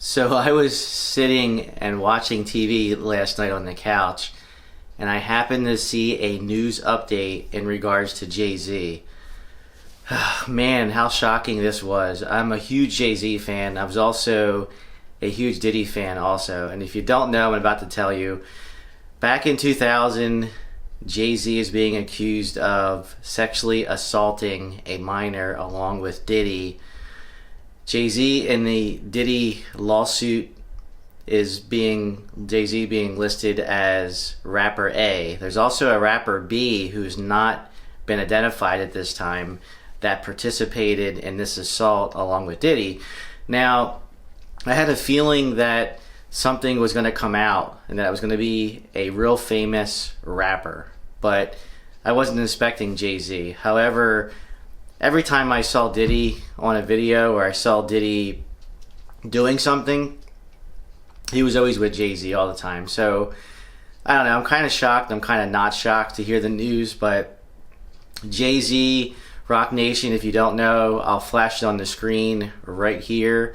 So I was sitting and watching TV last night on the couch, and I happened to see a news update in regards to Jay-Z. Man, how shocking this was. I'm a huge Jay-Z fan. I was also a huge Diddy fan also. And if you don't know, I'm about to tell you. Back in 2000, Jay-Z is being accused of sexually assaulting a minor along with Diddy. Jay-Z in the Diddy lawsuit is Jay-Z being listed as rapper A. There's also a rapper B who's not been identified at this time that participated in this assault along with Diddy. Now, I had a feeling that something was going to come out and that it was going to be a real famous rapper, but I wasn't expecting Jay-Z. However, every time I saw Diddy on a video or I saw Diddy doing something, he was always with Jay-Z all the time. So, I don't know, I'm kind of shocked. I'm kind of not shocked to hear the news, but Jay-Z, Roc Nation, if you don't know, I'll flash it on the screen right here.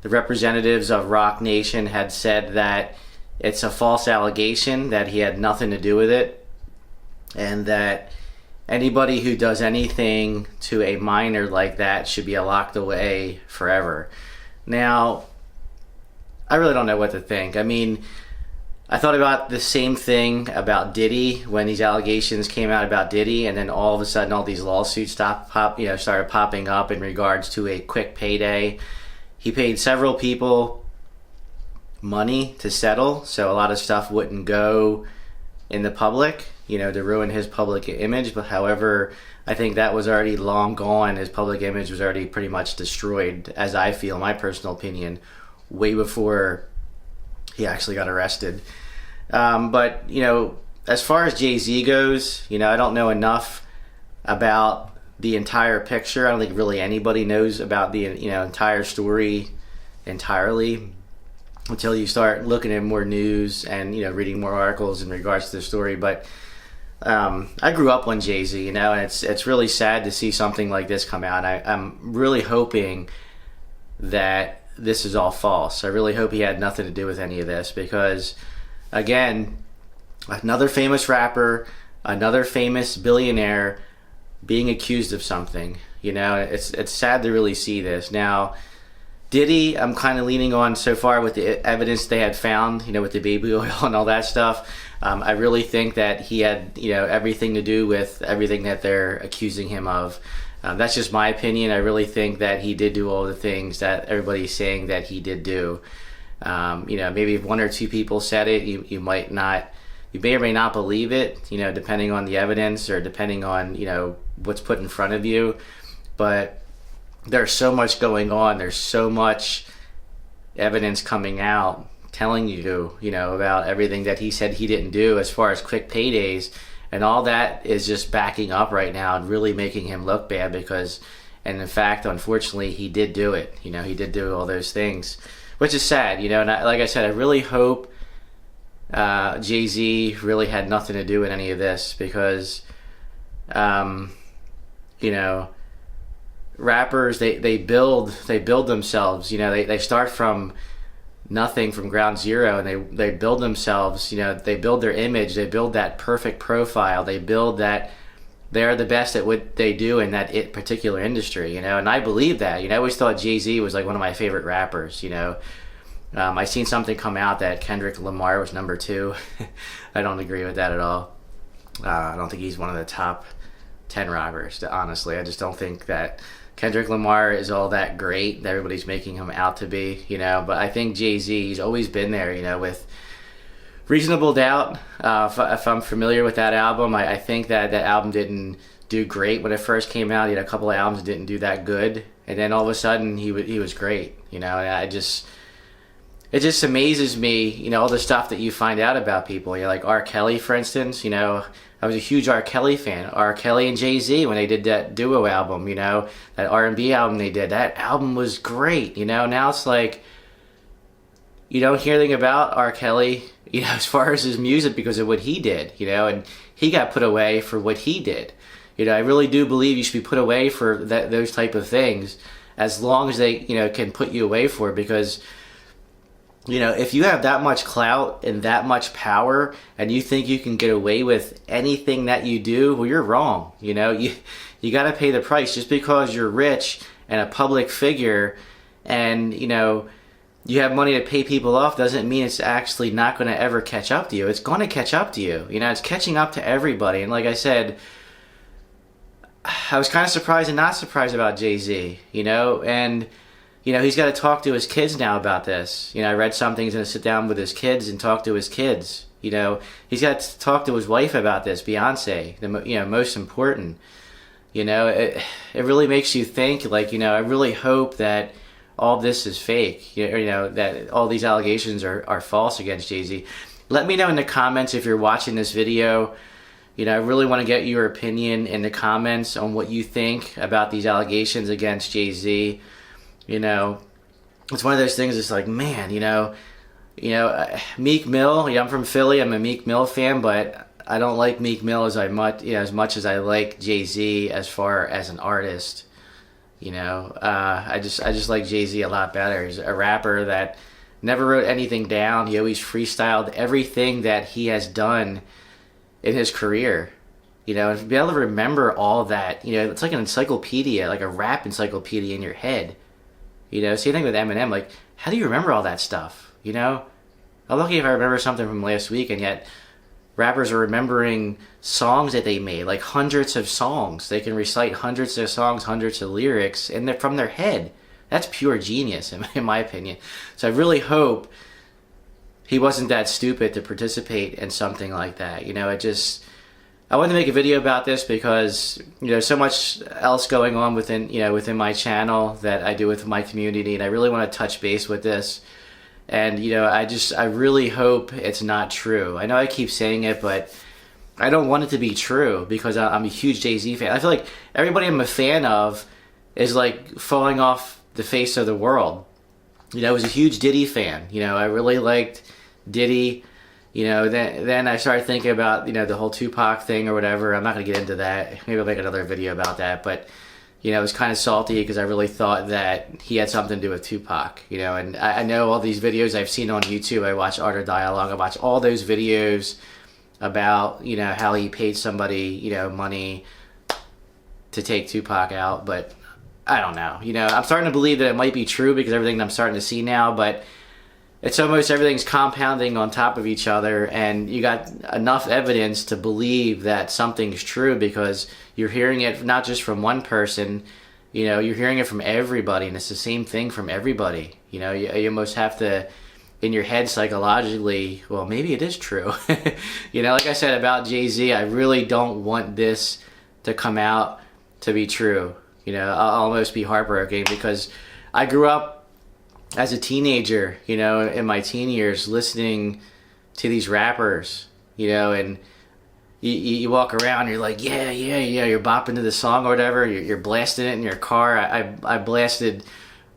The representatives of Roc Nation had said that it's a false allegation, that he had nothing to do with it, and that anybody who does anything to a minor like that should be locked away forever. Now, I really don't know what to think. I mean, I thought about the same thing about Diddy when these allegations came out about Diddy, and then all of a sudden all these lawsuits started popping up in regards to a quick payday. He paid several people money to settle, so a lot of stuff wouldn't go in the public, to ruin his public image. But however, I think that was already long gone. His public image was already pretty much destroyed, as I feel, my personal opinion, way before he actually got arrested. But as far as Jay-Z goes, I don't know enough about the entire picture. I don't think really anybody knows about the entire story entirely until you start looking at more news and reading more articles in regards to the story. But I grew up on Jay-Z, and it's really sad to see something like this come out. I'm really hoping that this is all false. I really hope he had nothing to do with any of this, because again, another famous rapper, another famous billionaire being accused of something. It's sad to really see this. Now, Diddy, I'm kind of leaning on so far with the evidence they had found, with the baby oil and all that stuff. I really think that he had, everything to do with everything that they're accusing him of. That's just my opinion. I really think that he did do all the things that everybody's saying that he did do. Maybe if one or two people said it, you may or may not believe it, depending on the evidence or depending on, what's put in front of you. But there's so much going on. There's so much evidence coming out telling you, about everything that he said he didn't do as far as quick paydays. And all that is just backing up right now and really making him look bad and in fact, unfortunately, he did do it. He did do all those things, which is sad, and like I said, I really hope Jay-Z really had nothing to do with any of this, because, rappers, they build themselves, they start from nothing, from ground zero, and they build themselves, they build their image, they build that perfect profile, they build that they're the best at what they do in that particular industry, and I believe that. I always thought Jay-Z was like one of my favorite rappers. I seen something come out that Kendrick Lamar was number 2. I don't agree with that at all. I don't think he's one of the top 10 rappers, honestly. I just don't think that Kendrick Lamar is all that great that everybody's making him out to be, but I think Jay-Z, he's always been there, with Reasonable Doubt. If I'm familiar with that album, I think that album didn't do great when it first came out. He had a couple of albums that didn't do that good, and then all of a sudden he was great, and it just amazes me, all the stuff that you find out about people. Like R. Kelly, for instance, I was a huge R. Kelly fan. R. Kelly and Jay-Z, when they did that duo album, that R&B album they did, that album was great. Now it's like, you don't hear anything about R. Kelly, as far as his music, because of what he did, and he got put away for what he did. I really do believe you should be put away for those type of things, as long as they, can put you away for it, because You know, if you have that much clout and that much power and you think you can get away with anything that you do, well, you're wrong. You know, you got to pay the price. Just because you're rich and a public figure and, you know, you have money to pay people off doesn't mean it's actually not going to ever catch up to you. It's going to catch up to you. You know, it's catching up to everybody. And like I said, I was kind of surprised and not surprised about Jay-Z, you know, and you know, he's got to talk to his kids now about this. You know, I read something, he's going to sit down with his kids and talk to his kids. You know, he's got to talk to his wife about this, Beyonce, you know, most important. You know, it really makes you think, like, you know, I really hope that all this is fake, you know, that all these allegations are false against Jay-Z. Let me know in the comments if you're watching this video. You know, I really want to get your opinion in the comments on what you think about these allegations against Jay-Z. You know, it's one of those things. It's like, man, you know, Meek Mill. You know, I'm from Philly. I'm a Meek Mill fan, but I don't like Meek Mill as much as I like Jay-Z as far as an artist. You know, I just like Jay-Z a lot better. He's a rapper that never wrote anything down. He always freestyled everything that he has done in his career. You know, and to be able to remember all that, you know, it's like an encyclopedia, like a rap encyclopedia in your head. You know, same thing with Eminem. Like, how do you remember all that stuff? You know, I'm lucky if I remember something from last week, and yet rappers are remembering songs that they made, like hundreds of songs. They can recite hundreds of songs, hundreds of lyrics, and they're from their head. That's pure genius, in my opinion. So I really hope he wasn't that stupid to participate in something like that. You know, I wanted to make a video about this because, you know, so much else going on within my channel that I do with my community, and I really want to touch base with this. And, you know, I really hope it's not true. I know I keep saying it, but I don't want it to be true because I'm a huge Jay-Z fan. I feel like everybody I'm a fan of is like falling off the face of the world. You know, I was a huge Diddy fan. You know, I really liked Diddy. You know, then I started thinking about, you know, the whole Tupac thing or whatever. I'm not going to get into that. Maybe I'll make another video about that. But, you know, it was kind of salty because I really thought that he had something to do with Tupac. You know, and I know all these videos I've seen on YouTube. I watch Art of Dialogue. I watch all those videos about, you know, how he paid somebody, you know, money to take Tupac out. But I don't know. You know, I'm starting to believe that it might be true because everything I'm starting to see now. But it's almost everything's compounding on top of each other, and you got enough evidence to believe that something's true because you're hearing it not just from one person, you know, you're hearing it from everybody, and it's the same thing from everybody. You know, you almost have to, in your head psychologically, well, maybe it is true. You know, like I said about Jay-Z, I really don't want this to come out to be true. You know, I'll almost be heartbroken because I grew up as a teenager, you know, in my teen years, listening to these rappers, you know, and you walk around, you're like, yeah, you're bopping to the song or whatever, you're blasting it in your car. I blasted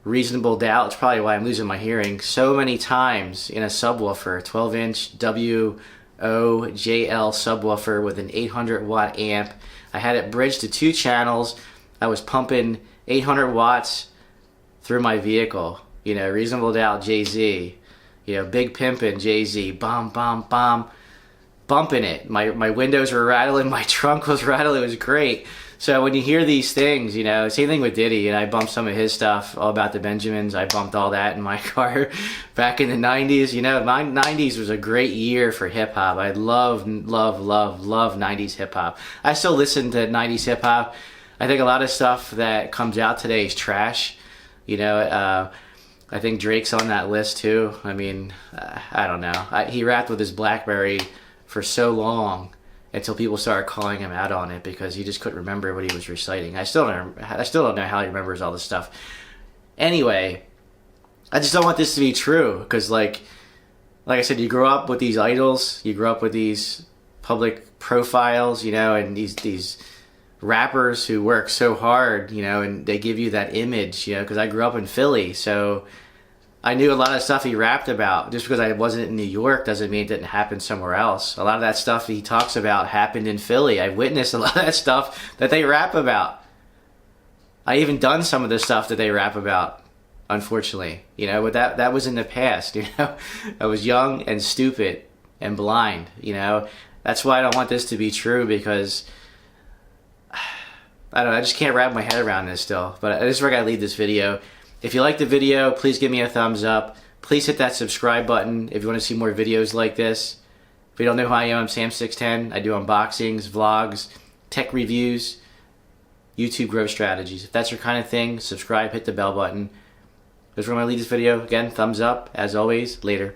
Reasonable Doubt. It's probably why I'm losing my hearing so many times in a subwoofer, 12-inch WOJL subwoofer with an 800-watt amp. I had it bridged to 2 channels. I was pumping 800 watts through my vehicle. You know, Reasonable Doubt, Jay-Z. You know, Big Pimpin', Jay-Z. Bomb, bomb, bomb. Bumping it. My windows were rattling. My trunk was rattling. It was great. So when you hear these things, you know, same thing with Diddy. And I bumped some of his stuff, all about the Benjamins. I bumped all that in my car back in the 90s. You know, my 90s was a great year for hip-hop. I love 90s hip-hop. I still listen to 90s hip-hop. I think a lot of stuff that comes out today is trash. You know, I think Drake's on that list too. I mean, I don't know. He rapped with his BlackBerry for so long until people started calling him out on it because he just couldn't remember what he was reciting. I still don't know how he remembers all this stuff. Anyway, I just don't want this to be true because, like I said, you grow up with these idols, you grow up with these public profiles, you know, and these rappers who work so hard, you know, and they give you that image, you know, because I grew up in Philly, so I knew a lot of stuff he rapped about. Just because I wasn't in New York doesn't mean it didn't happen somewhere else. A lot of that stuff he talks about happened in Philly. I witnessed a lot of that stuff that they rap about. I even done some of the stuff that they rap about. unfortunately. You know, but that was in the past, you know. I was young and stupid and blind, you know. That's why I don't want this to be true, because I don't know, I just can't wrap my head around this still. But this is where I gotta leave this video. If you like the video, please give me a thumbs up. Please hit that subscribe button if you want to see more videos like this. If you don't know who I am, I'm Sam610. I do unboxings, vlogs, tech reviews, YouTube growth strategies. If that's your kind of thing, subscribe, hit the bell button. That's where I'm going to leave this video. Again, thumbs up. As always, later.